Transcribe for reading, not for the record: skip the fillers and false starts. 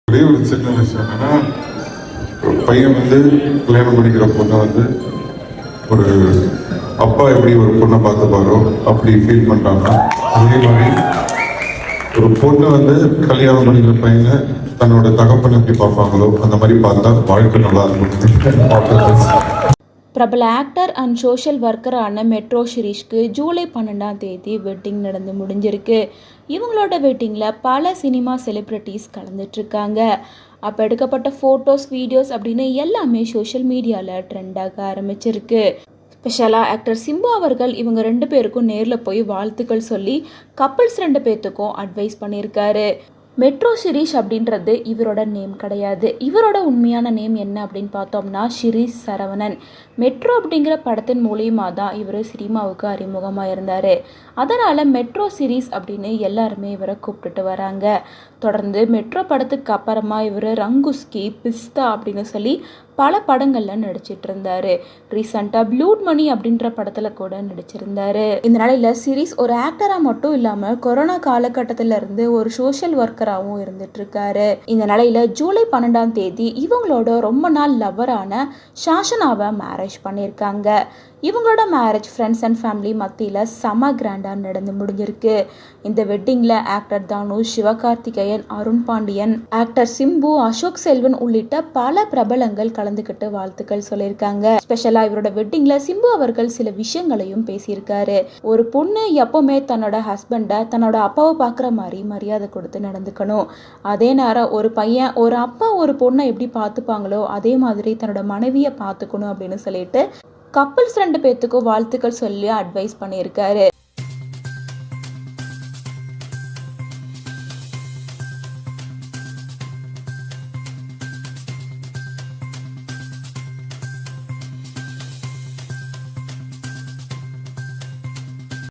ஒரே ஒரு சின்ன விஷயம் என்னன்னா, பையன் கல்யாணம் பண்ணிக்கிற பொண்ணை ஒரு அப்பா எப்படி ஒரு பொண்ணை பார்த்துப்பாரோ அப்படி ஃபீல் பண்ணுறாங்கன்னா, அதே மாதிரி ஒரு பொண்ணு கல்யாணம் பண்ணிக்கிற பையனை தன்னோட தகப்பனை எப்படி பார்ப்பாங்களோ அந்த மாதிரி பார்த்தா வாழ்க்கை நல்லா இருக்கும். பிரபல ஆக்டர் அண்ட் சோஷியல் ஒர்க்கரான மெட்ரோ ஷிரீஷ்க்கு ஜூலை 12 வெட்டிங் நடந்து முடிஞ்சிருக்கு. இவங்களோட வெட்டிங்கில் பல சினிமா செலிப்ரிட்டிஸ் கலந்துட்டுருக்காங்க. அப்போ எடுக்கப்பட்ட ஃபோட்டோஸ், வீடியோஸ் அப்படின்னு எல்லாமே சோஷியல் மீடியாவில் ட்ரெண்டாக ஆரம்பிச்சிருக்கு. ஸ்பெஷலாக ஆக்டர் சிம்பு அவர்கள் இவங்க 2 பேருக்கும் நேரில் போய் வாழ்த்துக்கள் சொல்லி கப்பிள்ஸ் 2 பேர்த்துக்கும் அட்வைஸ் பண்ணியிருக்காரு. மெட்ரோ ஷிரீஷ் அப்படின்றது இவரோட நேம் கிடையாது. இவரோட உண்மையான நேம் என்ன அப்படின்னு பார்த்தோம்னா ஷிரீஷ் சரவணன். மெட்ரோ அப்படிங்கிற படத்தின் மூலியமாக தான் இவர் சினிமாவுக்கு அறிமுகமாக இருந்தார். அதனால் மெட்ரோ சீரீஸ் அப்படின்னு எல்லாருமே இவரை கூப்பிட்டுட்டு வராங்க. தொடர்ந்து மெட்ரோ படத்துக்கு அப்புறமா இவர் ரங்குஸ்கி, பிஸ்தா அப்படின்னு சொல்லி பல படங்களில் நடிச்சிட்டு இருந்தார். ரீசெண்டாக ப்ளூட் மணி அப்படின்ற படத்தில் கூட நடிச்சிருந்தார். இந்த நிலையில் சீரீஸ் ஒரு ஆக்டராக மட்டும் இல்லாமல் கொரோனா காலகட்டத்தில் இருந்து ஒரு சோஷியல் ஒர்க்கராகவும் இருந்துட்டு இருக்காரு. இந்த நிலையில் ஜூலை 12 இவங்களோட ரொம்ப நாள் லவ்வரான ஷாஷனாவை மேரேஜ் பண்ணியிருக்காங்க. இவங்களோட மேரேஜ் ஃப்ரெண்ட்ஸ் அண்ட் ஃபேமிலி மத்தியில் செம கிராண்டாக நடந்து முடிஞ்சிருக்கு. இந்த வெட்டிங்கில் ஆக்டர் தனுஷ், சிவகார்த்திகேயன், அருண் பாண்டியன், ஆக்டர் சிம்பு, அசோக் செல்வன் உள்ளிட்ட பல பிரபலங்கள் கலந்துக்கிட்டு வாழ்த்துக்கள் சொல்லியிருக்காங்க. ஸ்பெஷலாக இவரோட வெட்டிங்கில் சிம்பு அவர்கள் சில விஷயங்களையும் பேசியிருக்காரு. ஒரு பொண்ணு எப்பவுமே தன்னோட ஹஸ்பண்டை தன்னோட அப்பாவை பார்க்குற மாதிரி மரியாதை கொடுத்து நடந்துக்கணும். அதே நேரம் ஒரு பையன் ஒரு அப்பா ஒரு பொண்ணை எப்படி பார்த்துப்பாங்களோ அதே மாதிரி தன்னோட மனைவியை பார்த்துக்கணும் அப்படின்னு சொல்லிட்டு கப்பிள்ஸ் 2 பேர்த்துக்கும் வாழ்த்துக்கள் சொல்லி அட்வைஸ் பண்ணியிருக்காரு.